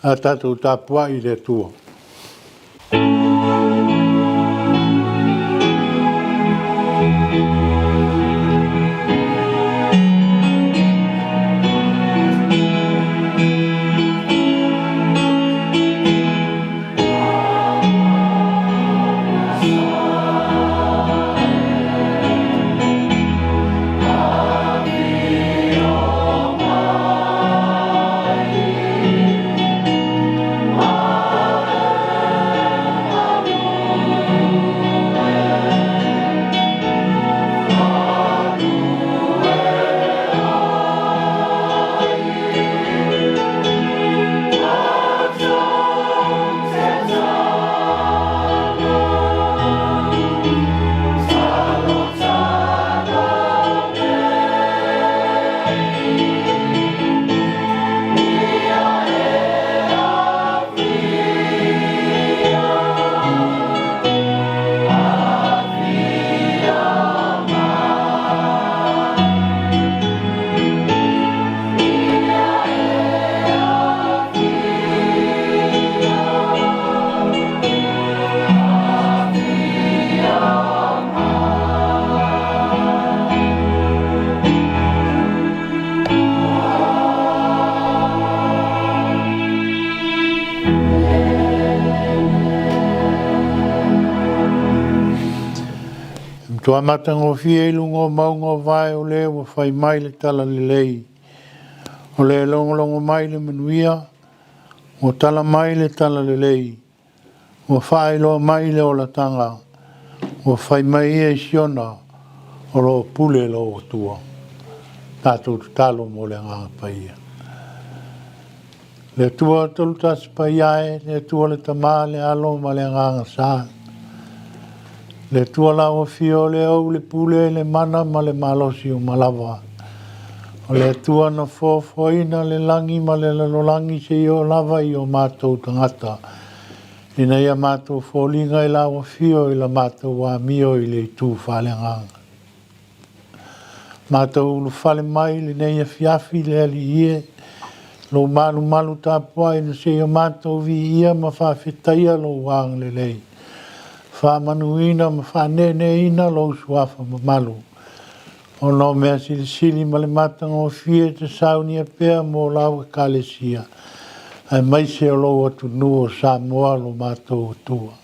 a tātou tāpua I le tua. Tua matango fie lungo maungo vai o le o fai mai le tala le lei. O le longo mai le manuia, o tala mai le tala le lei. O fai lo mai le o la tanga, o fai mai e siona, o lo pule lo o tua. Tātou talo mo le ngā paia. Le tua tolutas paiae, le tua le tamā le alo ma le ngā saa. Le tua la o fio le au le pule le mana ma le malosi o malawa. O le tua na fofoina le langi ma le lalolangi se i o lava I o mātou tangata. Ina ia mātou fōlinga I la o fio I la mātou wa mio I le tū whale nganga. Mātou ulu whale mai le nei Afiafi le ali ie. Lo malu tāpua ina se i o mātou vi ia ma whawhetaia lo wang le lei. Whamanuina ma whaneneina lo suafa ma malu. O no mea sili ma le matanga o fie te saunia pēr mo lau e kalesia. Ai mai se o lo atu nuo Samoa lo mātou tua.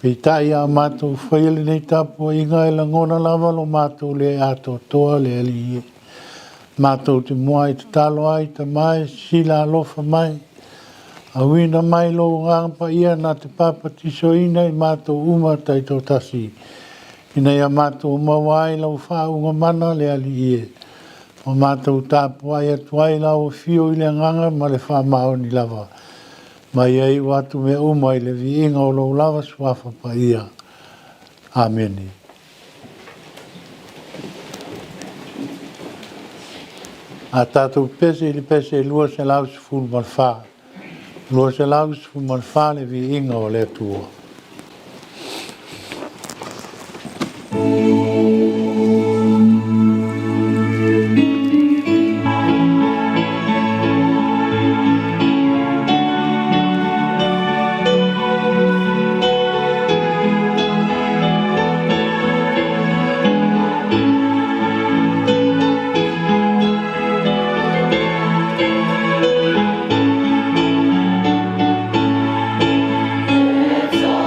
Pei tai a mātou whaile nei tapu inga e langona lava lo mātou le ato toa le ali ie. Mātou te mua I te talo ai te mai sila alofa mai. Awina mai lo ngāmpa ia nā te papatiso ina I mātou uma tai tō tasi. Ina ia mātou mawai lau whaunga mana le ali ie. O mātou tāpua ia tuai lau fio I le nganga ma le whamao ni lava. Mai ei watu me uma I le vi inga o lau lava suafa pa ia. Ameni. A tātou pese I le pese lua se lau se fulu malwha. Lua se lau se fulu malwha le vi inga o le tua. It's all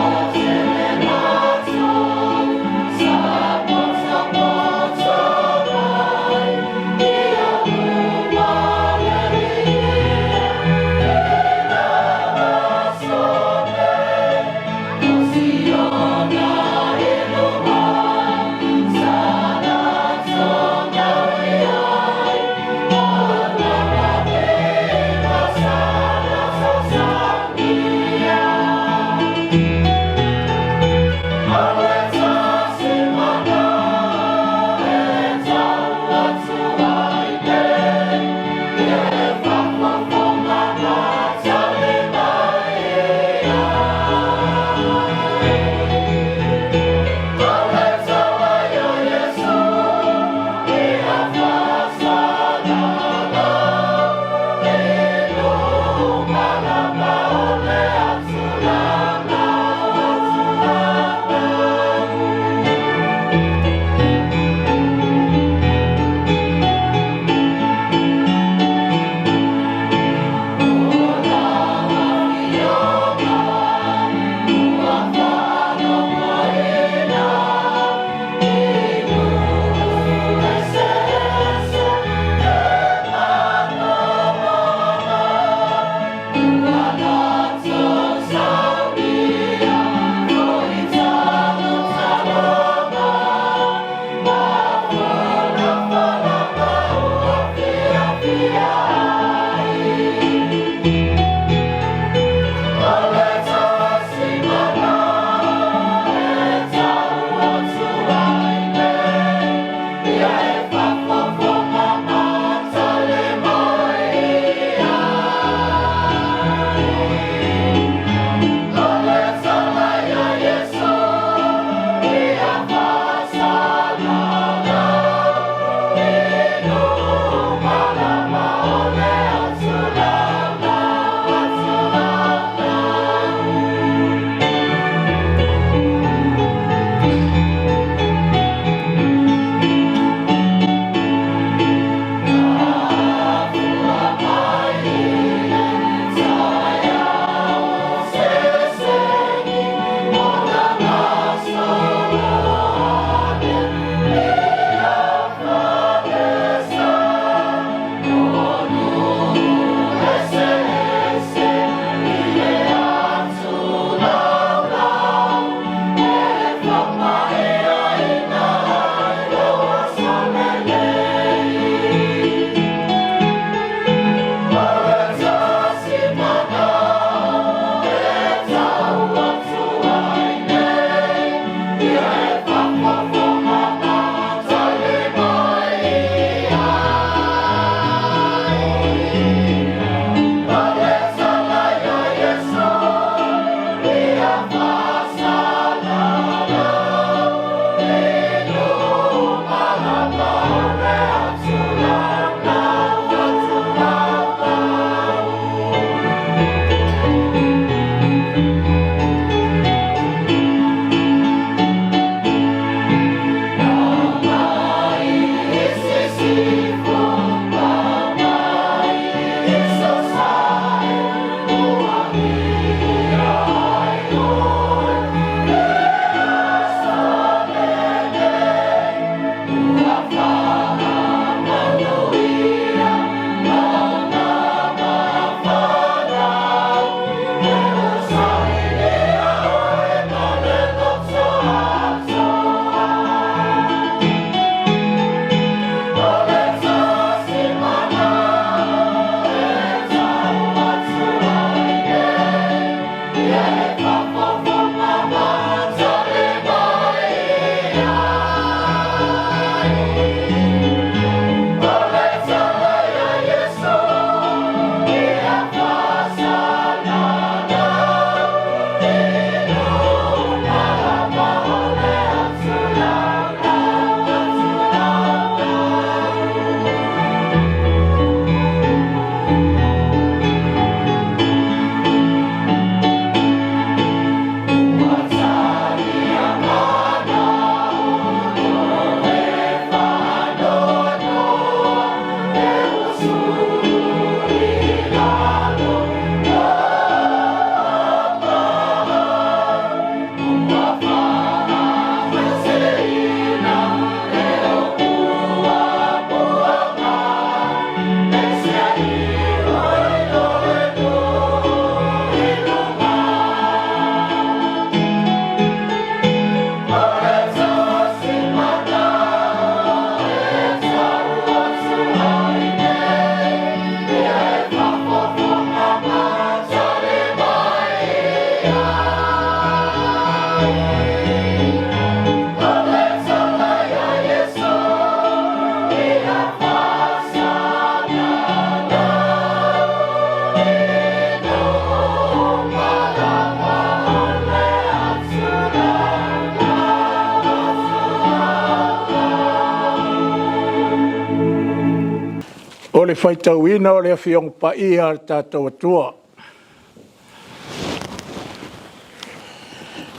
whaitauina o le whiong paia tātou atua.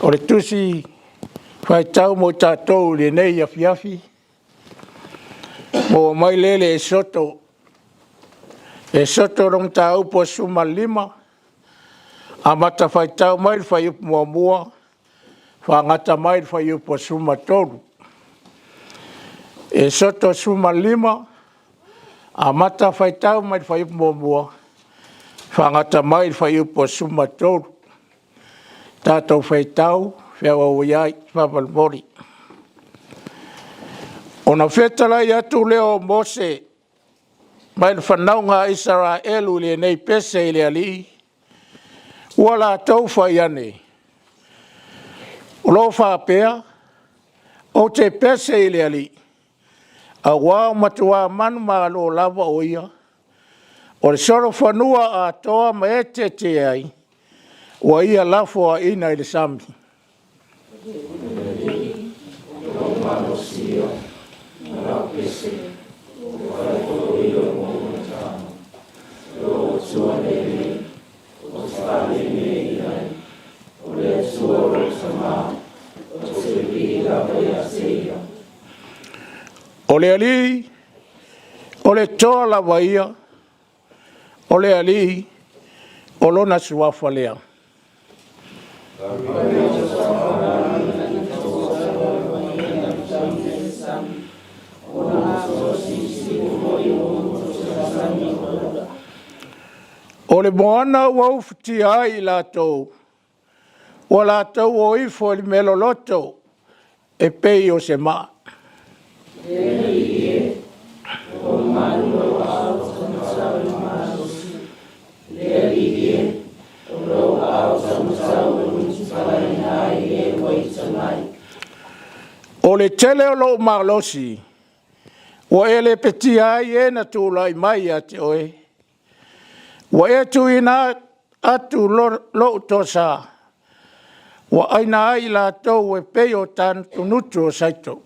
O le tusi whaitau mo tātou le nei Afiafi. Mo mai lele e soto. E soto rong tā upo suma 5. A mata whaitau mai whai upo mua mua. Whangata mai whai upo suma 3. E soto suma 5. A mata whaitau mai whai upo mua mua. Whangata mai whai upo suma 3. Tātou whaitau, whiawa uiai, whapalmori. Ona whetalai atu leo Mose, mai le whanaunga Israelu le nei pese i le ali, ua tau whai ane. Ulo whapea, o te pese i le ali, a wao matua manu maa lo lava o ia, o le soro whanua a toa ma e te ai, ua ia lafo a ina i le sami. O le ali, o le toa lava ia, o le ali, o lona suafa lea. O le moana ua ufuti ai lātou, ua lātou o ifo li meloloto e pei o se maa. O le tele o lo malosi, ua e le peti ai e na tūlai mai a te oe. Wa e tu ina atu lo tosa. Wa aina ai la tau e peo tan tunutu o saito.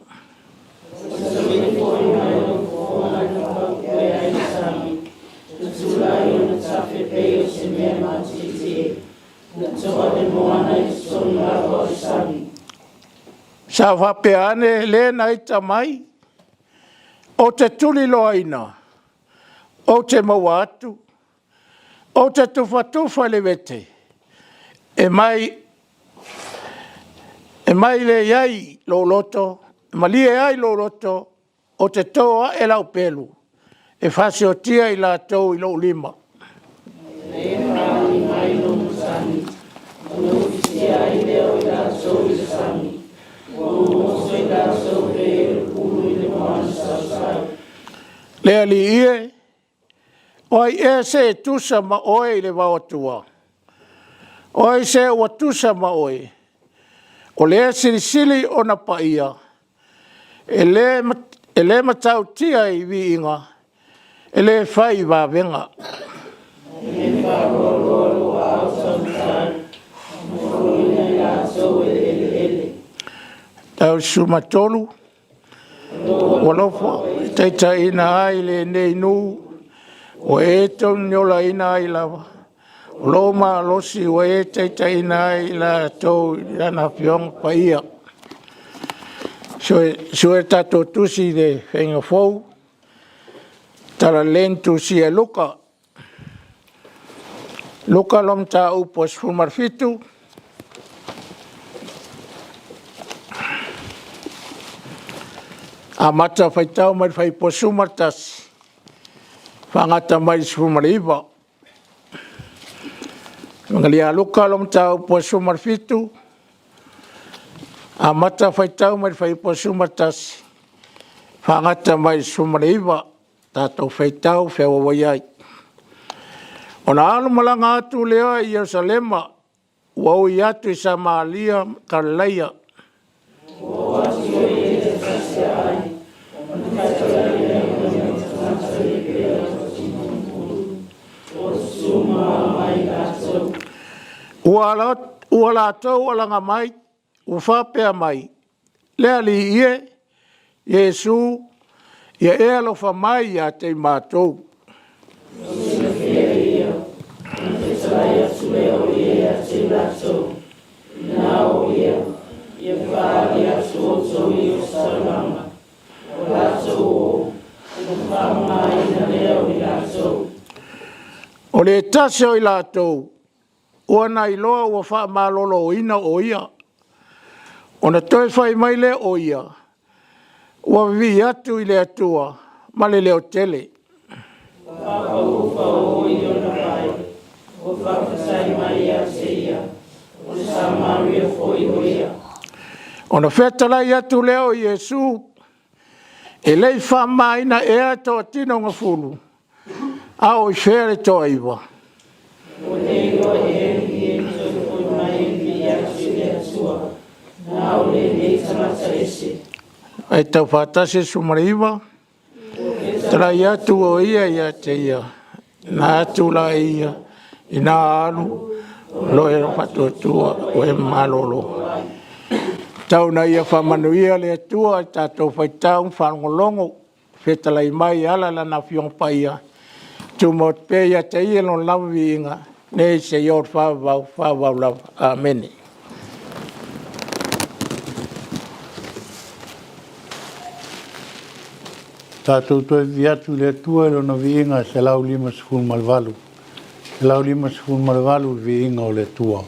Sa wapeane le naita mai. O te tuli loaina. O te mawatu. O te tufa le wete, e mai le iai lo loto, ma li e ai lo loto, o te toa e lau pelu, e whasi o tia i la tau i lo 5. Le ali ie, oi e se tusa ma oe le waotua. Oi se ua tusa ma oe. O le silisili o na paia. E le matau tia i vi inga. E le whai wawenga. Tau sumatolu. Walofa. Teita ina ai le nei nuu. O e tau niola ina i lava. O lo ma losi o e teita ina i la tau lana fiong pa ia. So e tato tusi de whenga fau. Tara lentu si e luka. Luka lom ta upos fumarfitu. A mata whaitau mai whai posumartasi. Whangata mai sumariva. Mangalia luka lom tau po sumarfitu. A mata whaitau mai whai po sumartasi. Whangata mai sumariva. Tātou whaitau whiawa waiai. O na alu malanga atu lea i Ierusalema. Wau i atu i Samalia Karleia. Ua la tau alanga mai, ua whapea mai. Lea li ie, Iesu, ia e alofa mai a te mātou. O le tase o i lātou, ua na iloa ua wha malolo o ina o ia. O na toi whai mai le o ia, ua vi atu i le atua, ma le leo tele. O na whetalai atu leo Iesu, e lei wha maina e ato tino ngā fulu. A o i where toa iwa. Ai tau whātase sumariwa, trai atu o ia te ia, nā atu la ia, i nā alu, lo e whatuatua o e malolo. Tau na ia whamanuia le atua, tātou whaitau whanongolongo, whetalai mai ala lana whiongpaia, tu mo pe ia te ia no lawi inga, nei se ior whawau lau. Amen. Tātou toi viatu le tua ilo na viinga se lau 5 malvalu. Se lau 5 malvalu viinga o le tua.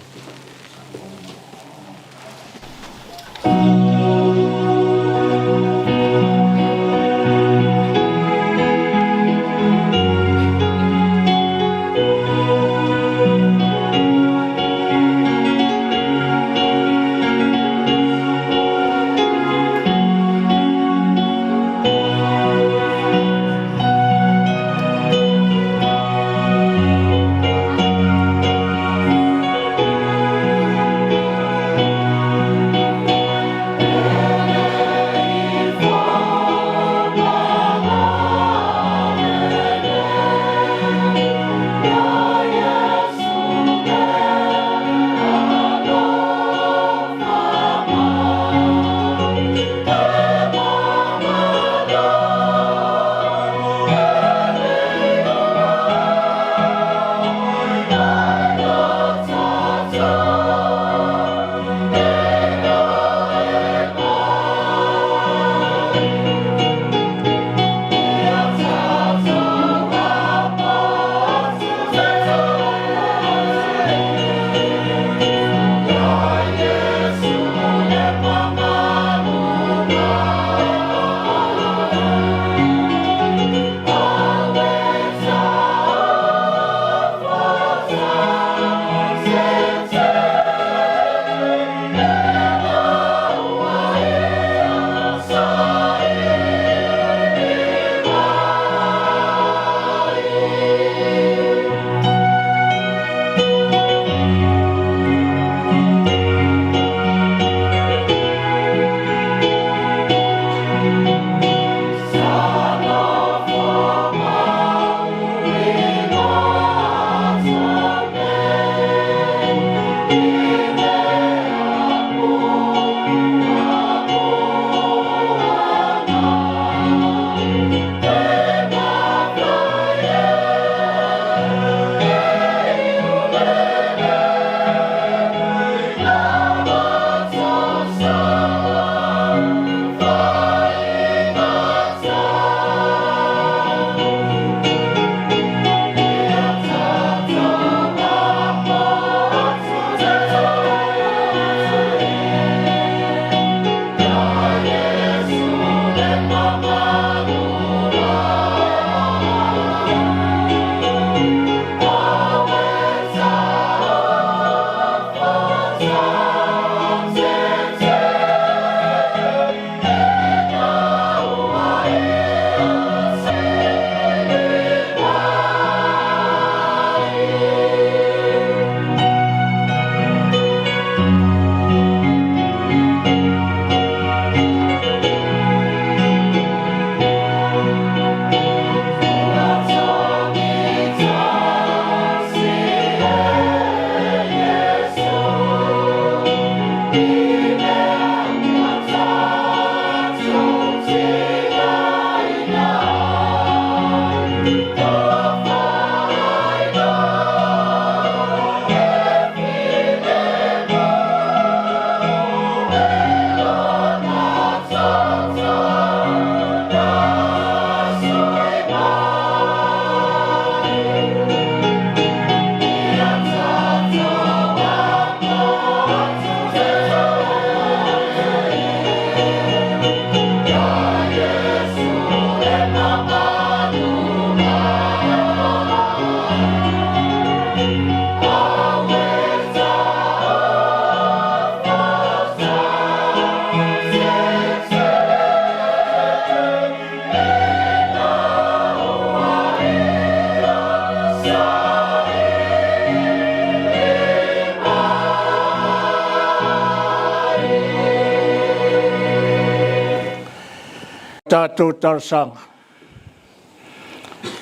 tātou tarsanga.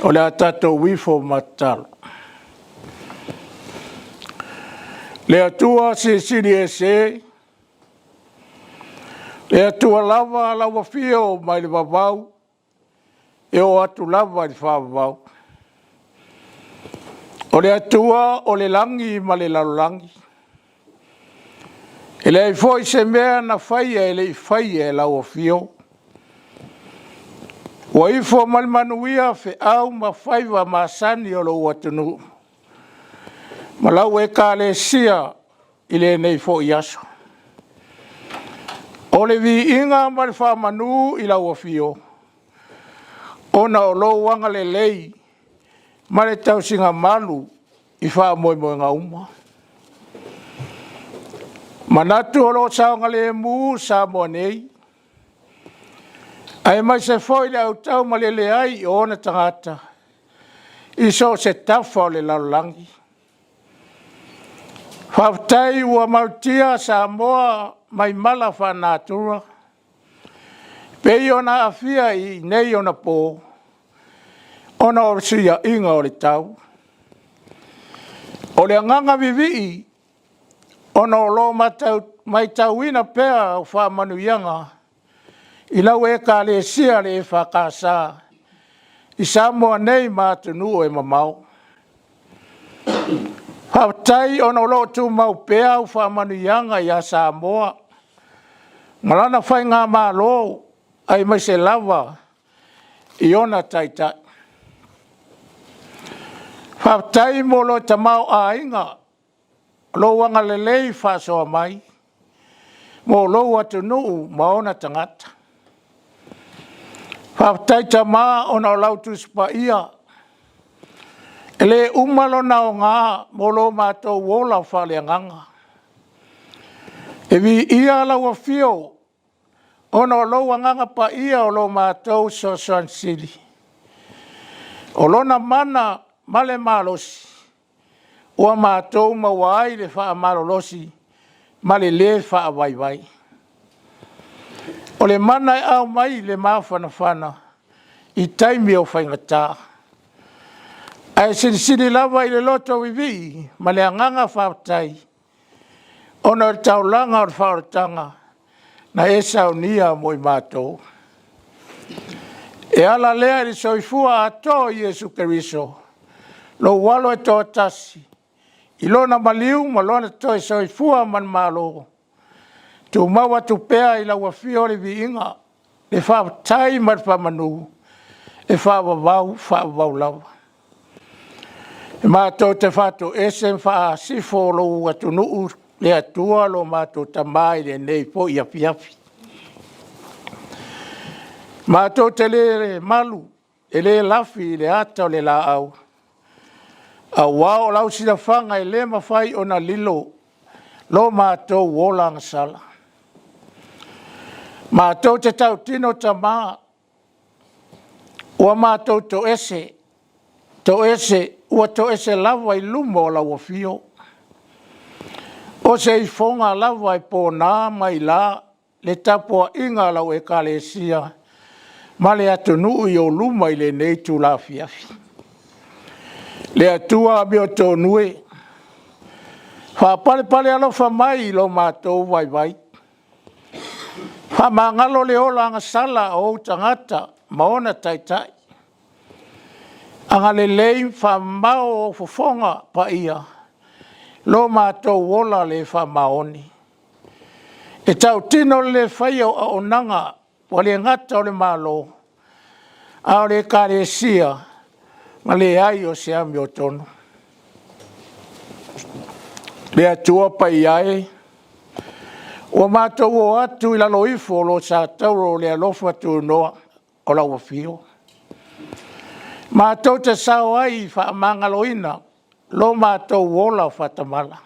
O lea tātou wifo matalo. Lea tua se siri e se. Lea tua lava fio mai le vavau. E o atu lava i whavavau. O lea tua o le langi ma le lalangi. E lea i foi se mea na whaia e le i whaia e lau fio. Wa ifo malmanuia fe au ma whaiva ma sani o lo watunu. Ma lau e ka le sia i le nei fo i aso. O le vi inga ma le whamanu i lau fio. Ona o lo wanga le lei ma le tausinga malu i wha moe moe ngā uma. Manatu o lo saonga le mu sa moa nei. Ai mai se foi le au tau ma le ai o ona tangata. I so se tafa o le laulangi. Whaftai ua mautia Samoa mai mala whanatura. Pei ona afia i nei ona pō. Ona o sia inga o le tau. O le anganga vivi ona o lo mai tauina pea o whamanuianga. I lau e ka le sia le e whakasa. I Samoa nei mātunu e mamau. Hautai ono lo tu mau pea u whamanuianga i a Samoa. Malana whai ngā mālo ai mai se lava i ona taitai. Hautai mo lo tamau a inga. Lo wanga le lei whasoa mai. Mo lo atunu maona tangata. Whaftaita maa ona o lautu spa ia. Ele umalo na o ngā molo mātou wola whale nganga. E vi ia laua fio. Ona o loa nganga pa ia o lo mātou sosoan sili. O lona mana male malosi. Ua mātou mawai le wha malolosi. Male le wha vai. O le mana e au mai le mawhanawhana i taimi o whaingatā. Ai sirisiri lava i le loto wivi ma le anganga whautai. Ona o taulanga o whauratanga na e saunia mo i mātou. E ala lea i soifua ato i Iesu Keriso. Lo walo e tō tasi. I lona maliu ma lona tō i soifua man malo. Tu maua tu pea i laua fio le vi inga, le whaatai marwha manu, e whaavavau lawa. E mātou te whātou ese mwha sifo lo atu nuu le atua lo mātou tamai le nei po i Afiafi. Mātou te le malu, e le lafi le ata o le la au. A wao lau sila whanga i le mawhai o na lilo, lo mātou wolanga sala. Mātou te tau tino ta maa. Ua mātou to ese. Ua to ese lava i lumo la ua fio. O se i fonga lava i pōnā mai la. Le tapua inga lau e kalesia. Ma le atunu i o luma i le nei tu la Afiafi. Le atua mi o tō nue. Whapale alofa mai lo mātou vai. Whamangalo le ola anga sala o tangata maona taitai. Anga le lei whamao o fofonga pa ia. Lo mātou wola le whamaoni. E tau tino le whaio a onanga wale ngata o le malo. A o le kare sia ma le ai o se ami o tono. Le atua pa iai. Ua mātou o atu i lalo ifo lo sa tauro le alofa tu noa o laua fio. Mātou te sao ai wha mangaloina lo mātou wola whatamala.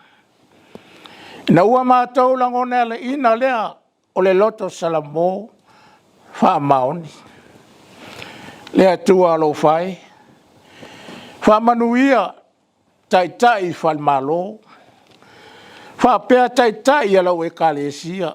Na ua mātou langone ale ina lea o le loto salamo wha maoni. Lea tua alo whai. Wha manuia taitai wha malo. Whapea taitai alau e kalesia.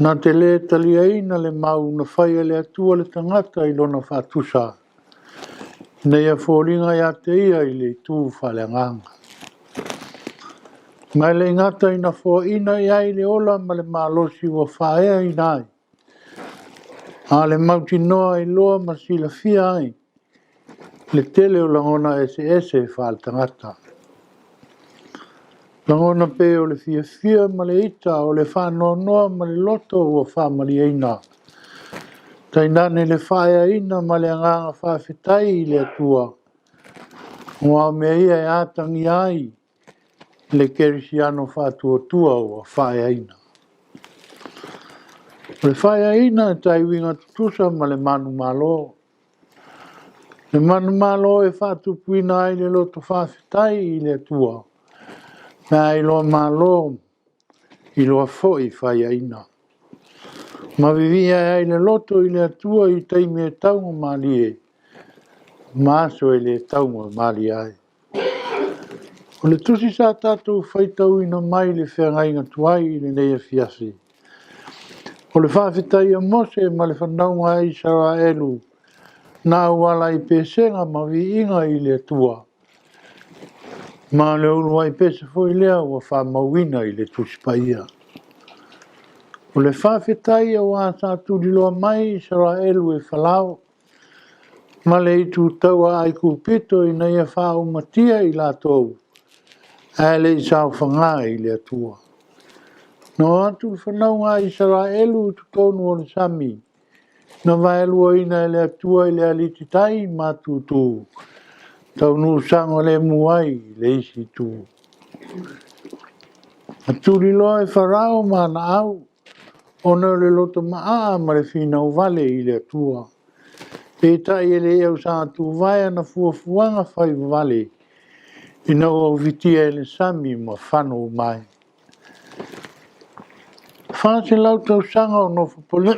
Nā te le taliaina le mau na whaia le atua le tangata I lona whātusa. Nei a fōringa ia te ia I le tū whaleanganga. Mai le ngata ina fōina ia I le ola ma le mālosi wa whaea I nai. A le mauti noa I loa ma sila fia ai. Le tele o langona ese whaal tangata. Langona pe o le fia ma le ita o le whanoa noa ma le loto o whamari eina. Tainane le whaea ina ma le anganga whawhetai I le atua. Ngā mea ia e ātangi ai le kerisiano whātua o whaea ina. Le whaea ina e tai winga tutusa ma le manu malo. Le manu malo e whātupuina ai le loto whawhetai I le atua. Mea I loa malo I loa foi whaea ina. Ma vivia ai le loto I le atua I teime e taunga mali e. Ma aso e le taunga mali ai. O le tusi sa tātou whaitau ina mai le whengainga tuai I le nei Afiafi. O le whawhetai a Mose ma le whanaunga Israelu. Nā wala I pesenga ma vi inga I le atua. Ma le urua I pese foi lea wa whamauina I le tusi paia. O le whawhetai a wā tātou diloa mai Israelu e whalao. Ma le itu taua ai kupito I nei a whaumatia I lātou. A le isau whanga I le atua. No atu whanaunga Israelu tutonu o le sami. Na vaelua ina le atua I le alititai mātutu. Tau nu sanga le muai le isi tu. Aturi loa e wharao ma na au. Ona le loto maa ma le whina o vale I le atua. E tai e le eo sa atu vaia na fuafuanga whai vale. Ina o vitia e le sami ma whano mai. Whanse lau tau sanga o nofu pole.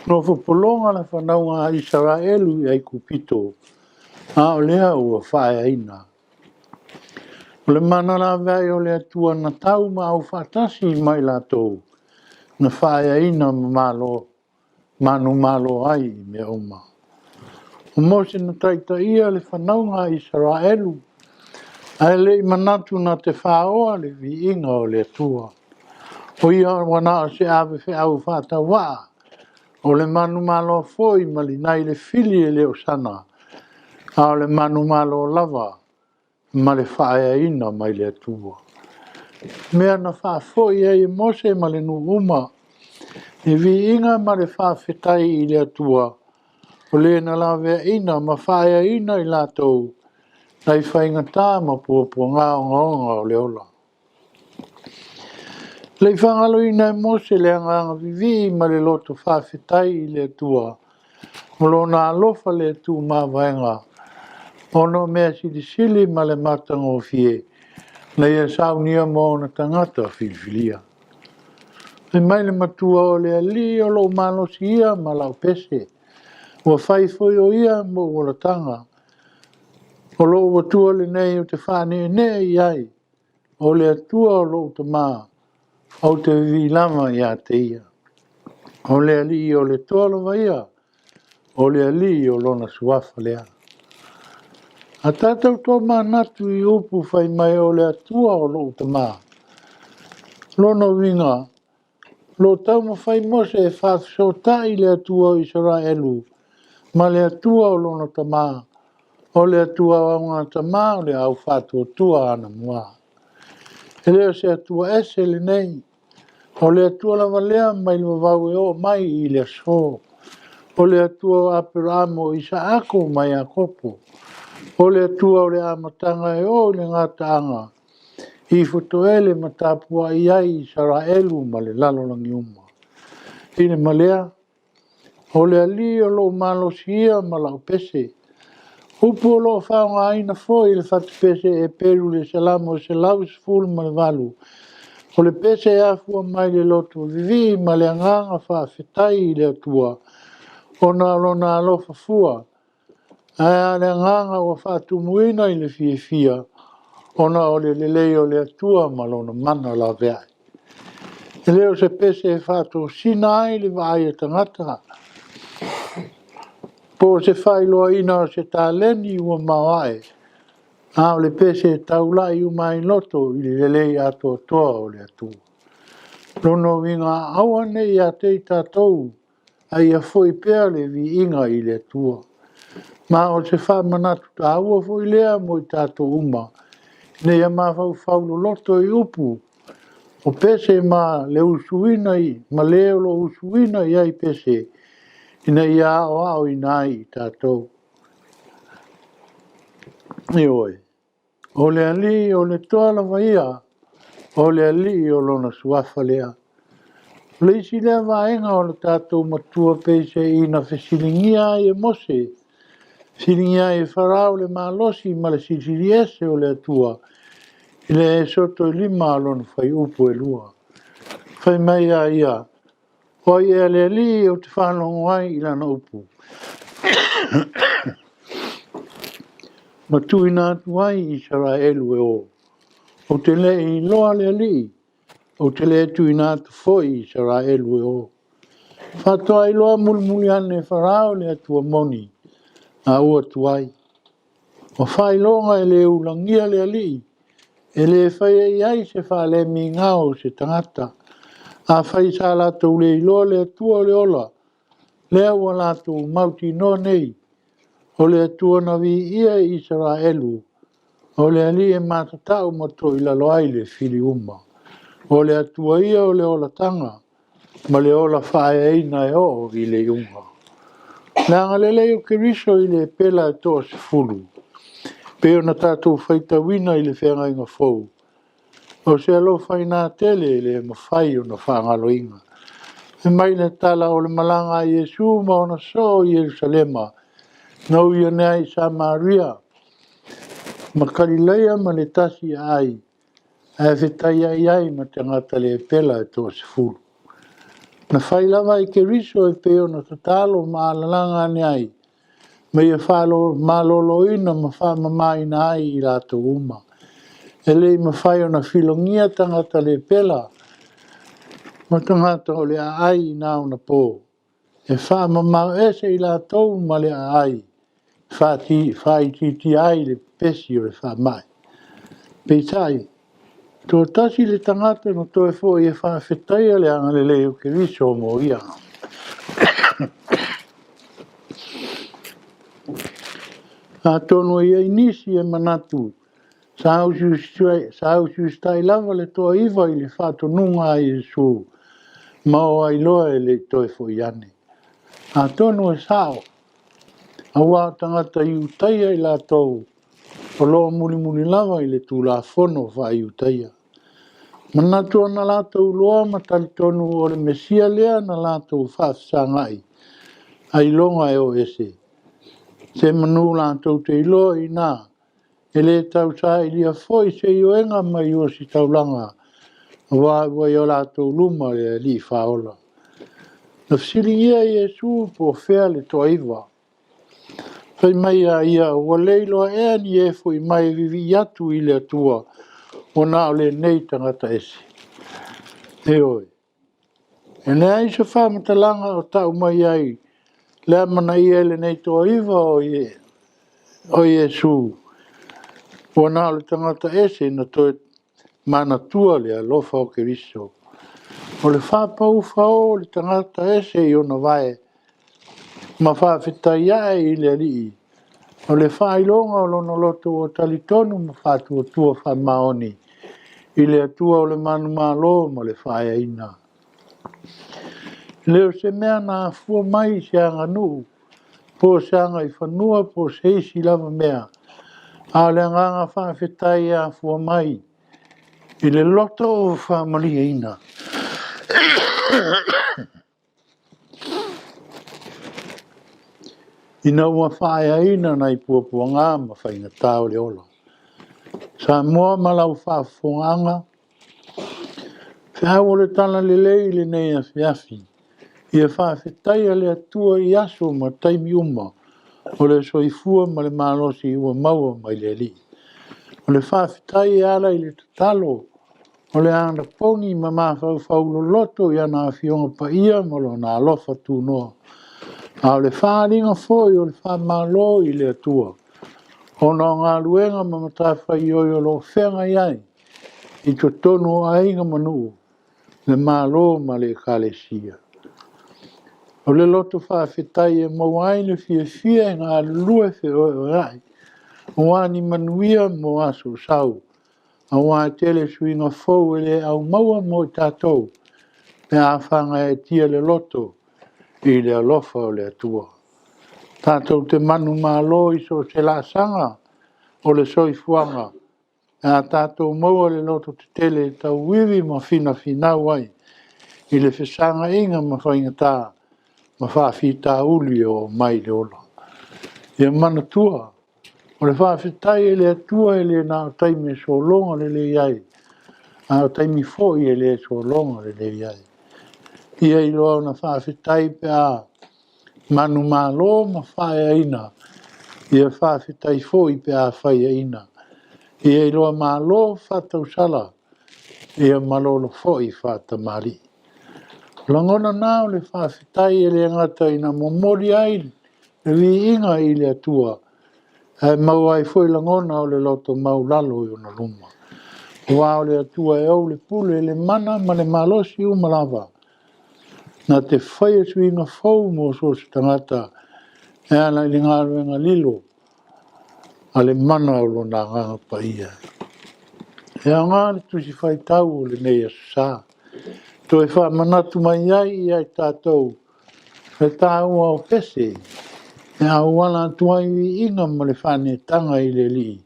Nofu polonga la whanaunga Israelu I kupito. A o lea ua whaea ina. O le mana la vei o le atua na tau ma au whatasi mai la tau. Na whaea ina ma malo. Manu malo ai me oma. O Mose na taita ia le whanaunga Israelu. Ai le manatu na te whaoa le vi inga o le atua. O ia wana se ave fe au whata waa. O le manu malo foi mali nai le fili e leo sana. A o le manu malo lava. Ma le whaea ina mai le atua. Mea na wha foi e Mose ma le nu uma. E vi inga ma le wha whetai I le atua. O le na la vea ina ma whaea ina I lātou. Nai whainga tā ma pua ngā o le ola. Le whangalo ina e Mose le anganga vivi ma le loto whawhetai I le atua. Molo nā alofa le atu mā vaenga. Ono mea sili ma le matanga o fie. Na ia saunia mo na tangata filfilia. E mai le matua o le ali o lo malosi ia ma lau pese. Ua whai foi o ia mo wala tanga. O lo watua le nei o te whane nei ai. O le atua o lo te maa. O te vilama ia te ia. O le ali o le tolo va ia. O le ali o lona suafa lea. A tātou tō mā natu I upu whai mai o le atua o lo te maa. Lono winga. Lo tau ma whai Mose e whawsota I le atua o Israelu. Ma le atua o lona te maa. O le atua o ngā te maa o le au whātua tua ana mua. E leo se atua ese le nei. O le atua lava lea mai le wau e o mai I le so. O le atua o Aperila o Isaako mai a kopo. O le atua o le amatanga e o le ngātaanga. I fotoele ma tāpua I ai Israelu ma le lalolangi uma. I le malea. O le ali o lo malosia ma lau pese. Upu o lo whaonga aina fo I le whatu pese e peru le salamo se lau se fulu ma le valu. O le pese e afua mai le loto vivi ma le anganga whawhetai I le atua. O na lona alofa fua. Aia le anganga o whatumuina I le fia. ona o le lelei o le atua ma lona mana la vea. E leo se pese e whato sina ai le vai e tangata. Po se whai loa ina o se tā leni ua mawai. A o le pese e taulai u mai loto i le lelei ato toa o le atua. Lono winga awa nei a te tātou ai a foi pēr le vi inga i le atua. Ma o se wha manatu ta aua foi lea mo i tātou uma. Nei a mawhau whaulo loto i upu. O pese ma le usuina i, ma leo lo usuina i ai pese. Ina ia o au i nai i tātou. I oi. O le ali o le toa la vaia. O le ali o lona suafa lea. Le isi lea vaenga o le tātou matua pese i na fesilingia i e mose. Silingia i farao le malosi ma le sisiriese o le atua. I le soto i lima alon fai upu e lua. Fai mai a ia. O i e le li o te whanongo ai i lana upu. Ma tui nā tuai i Israelu e o. O te le i loa le li. O te le tui nā tu foi i Israelu e o. Whatoa i loa mulmuli ane farao le atua moni. A ua tuai. O whai longa e le ulangia le li. E le whai e ai se wha le mi ngao se tangata. A whai sa lato le iloa le atua le ola. Le awa lato mauti no nei. O le atua na vi ia i Israelu. O le ali e matatau mato i la loai le fili uma. O le atua ia o le ola tanga. Ma le ola whae eina e o i le unga. Nanga le leo keriso i le pela e toa se fulu. Peo na tātou whaita wina i le whenga inga fau. O se alo whai nā tele i le mawhai o na whangalo inga. E mai le tala o le malanga i Iesu ma o na so i Jerusalema. Nau ia nea i Samaria. Ma Kalileia ma le tasi ai. E whetai ai ai ma te ngata le pela e toa se fulu. Na whai lava i keriso e peo na tatalo ma alalanga ne ai. Me ia whalo malolo ina ma wha mamai na ai i rato uma. E lei ma whai o na filongia tangata le pela. Ma tangata o le ai na o na pō. E wha mamau ese i rato ma le ai. Whai titi ai le pesi o le wha mai. Peitai, tō tasi le tangata no tō e fō i e wha whetai le anga le leo ke riso mo ia. A tono ia inisi e manatu. Sa ausu stai lava le toa iwa i le whato nunga i e su. Ma o ai loa e le toe fo iane. A tono e sao. A wā tangata i utaia i la tau. O loa muli lava i le tū la fono wha i utaia. Manatu ana la tau loa ma tali tonu o le mesia lea na la tau whaafisangai. Ai longa e o ese. Se manu la tau te iloa i nā. E le tau sa i lia foi se i oenga ma i osi taulanga. Wa i o la tau luma le li whaola. Na fsilingia i Jesu po whea le toa iwa. Whai mai a ia ua leiloa ea ni e foi mai vivi atu i le atua. O nā o le nei tangata ese. E oi. E nea i se whamatalanga o tau mai ai. Le amana i ele nei toa iwa o Jesu. O nā o le tangata ese na toe mana tua le alofa o keriso. O le whapau whao le tangata ese i ona vae. Ma whawhetai ai i le alii. O le whailonga o lono loto o talitonu ma whātua tua whamaoni. I le atua o le manu malo ma le whaia ina. Leo se mea nā fua mai se anga nuu. Po se anga i whanua po se isi lava mea. A le anganga whawhetai a fua mai. I le loto o whamalia ina. Ina ua whaia ina nei puapua ngā ma whainga tāo le ola. Samoa malau whaafonga. Whiau le tana le lei le nei Afiafi. Ia whawhetai a le atua i aso ma taimi uma. O le soifua ma le malosi ua maua mai le li. O le whawhitai ala I le tatalo. O le anga pongi ma mawhau loto ia na Afionga Patea mo lo na alofa tu noa. A o le wharinga foi o le whamalo I le atua. O na ngā luenga ma matawhai o lo whenga iai. I to tono a inga manu. Le malo ma le kalesia. O le loto whawhitai e mawai le fia ngā lue whi o rai. O ani manuia mo aso sau. A wā tele suinga fau e le au maua mo tātou. Me a whanga e tia le loto I le alofa o le atua. Tātou te manu malo I so se la sanga o le soifuanga. A tātou maua le loto te tele tau wiwi ma fina wai. I le whesanga inga ma whaingatā. Ma whawhita uli o mai le ola. Ia mana tua. O le whawhitai e le atua e le nā taimi so longa le le iai. A taimi fo I e le so longa le le iai. Ia I loa na whawhitai pe a manu malo ma whaia ina. Ia whawhitai fo I pe a whaia ina. Ia I loa malo whatau sala. Ia malolo fo I whatamari. Langona nao le whawhitai e le ngata ina momori ai. Le vi inga I le atua. E mau ai foi langona o le loto mau lalo I ona luma. Wa o le atua e au le pule le mana ma le malosi umalava. Na te whaia suinga fau mo so se tangata. E ana I ngā ruenga lilo. A le mana o lo nā nganga Patea. E a ngā le tusi whai tau o le nei asa. To e wha manatu mai ai tātou. E tā ua o pese. E a wana tuai inga ma le whane tanga I le li.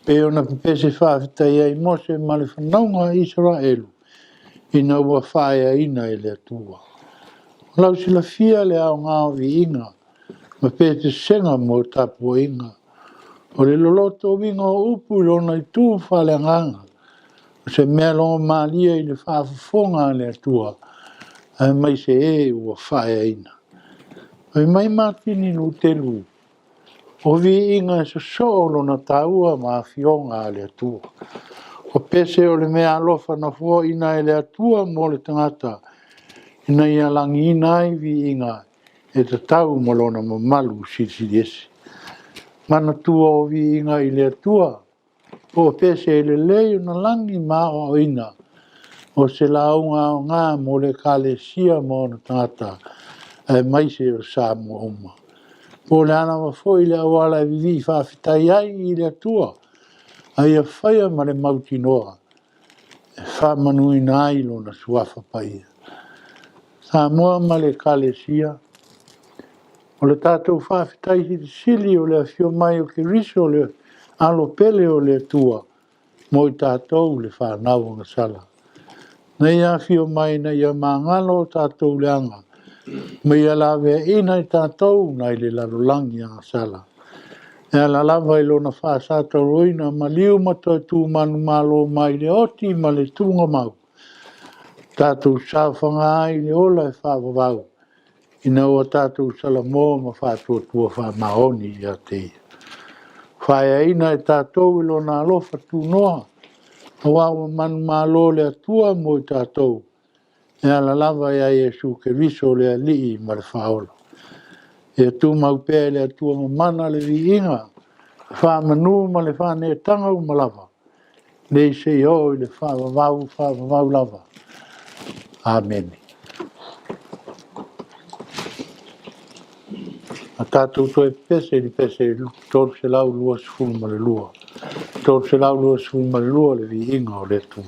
Pe ona pese whawhitai ai Mose ma le whanaunga Israelu. Ina ua whaia ina I le atua. Lau sila fia le au ngā vi inga. Ma pese senga mo tapu inga. O le loloto winga o upu lona I tū whale nganga. O se mea longa maalia I le whaafafonga le atua. Ai mai se e ua whaia ina. Ai mai matini lu telu. O vi inga se so lona taua ma Afionga le atua. O pese o le mea alofa na fua ina le atua mo le tangata. Ina ia langi ina ai vi inga. E te tau mo lona mamalu sisi. Mana tua o vi inga I le atua. O pese le lei na langi ma o ina. O se launga o ngā mo le kalesia mo na tangata. E mai se o Samoa uma. O le ana wa foi le awala vivi whawhitai ai I le atua. Ai a whaia ma le mautinoa. E whamanui na ai lo na suafa Patea. Samoa ma le kalesia. O le tātou whawhitai hiti sili o le afio mai o ke riso o le alo pele o le atua. Mo I tātou le whanau ngā sala. Nei afio mai na ia mangalo tātou le anga. Me ia lawe ina I tātou na I le lalolangi ngā sala. E ala lava I lona whaasata roina ma liu mato tū manu malo mai le oti ma le tūnga mau. Tātou sāwhanga ai le ola e whawawau. Ina ua tātou salamo ma whātua whamaoni I a te. Whaia ina e tātou I lona alofa tū noa. Hawawa manu malo le atua mo I tātou. E ala lava ia Iesu ke viso le alii ma le whaola. E tu mau pēr le atua ma mana le vi inga. Whamanu ma le whane tanga u malava. Nei se o I le whawawau lava. Amen. A tātou toi pese li pese tōru se lau lua sifuru ma le lua. Tōru se lau lua sifuru ma le lua le vi inga o le tu.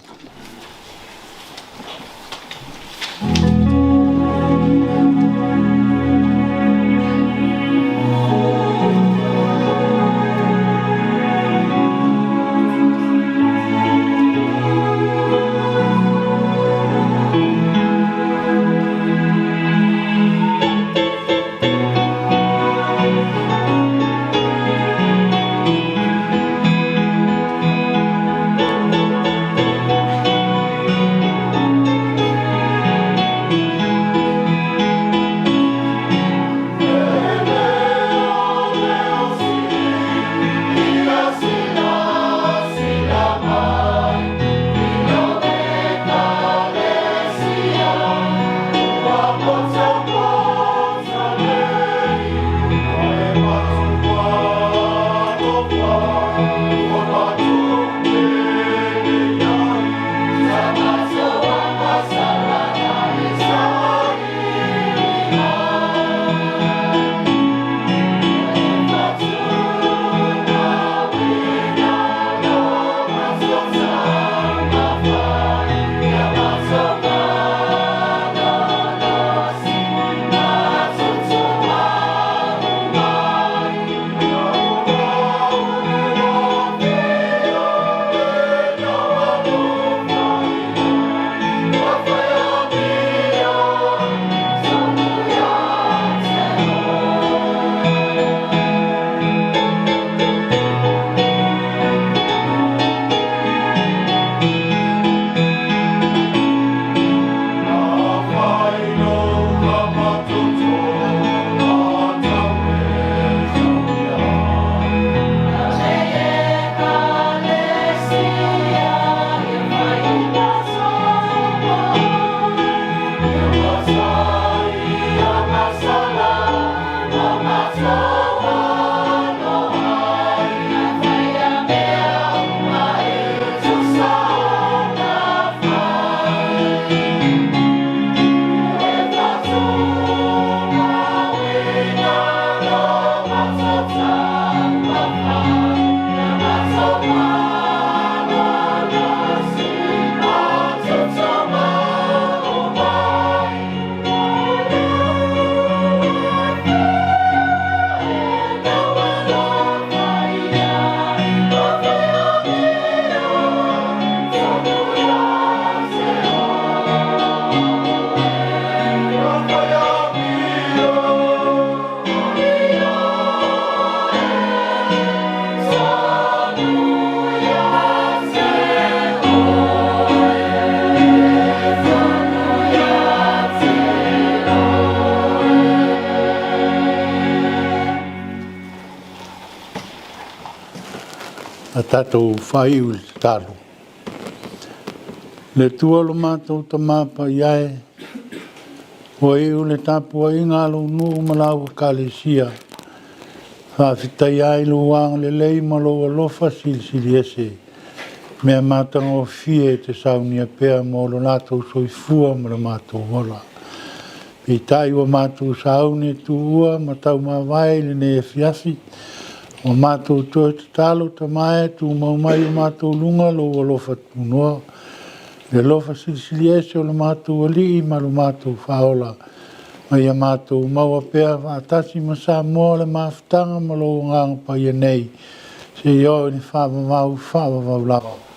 a tātou whai uli tālo. Le tualo mātou ta māpa iae, o e ule tāpua i ngālo nū malawa kālesia, whawhitai ai lo wāng le lei malo alofa sili ese, mea mātanga o fie te saunia pēr mō lo nātou soifua ma le mātou hola. Pei tai wa mātou saune tu ua ma tau mawai le ne Afiafi, o mātou toi te talo ta mai tu maumai o mātou lunga lo alofa tunoa, le lofa sili ese o le mātou ali ma lo mātou whaola, mai a mātou maua pēr whaatasi ma Samoa le mawhitanga ma lo ngāng pa ia nei, se ioi ni whawawau lawa.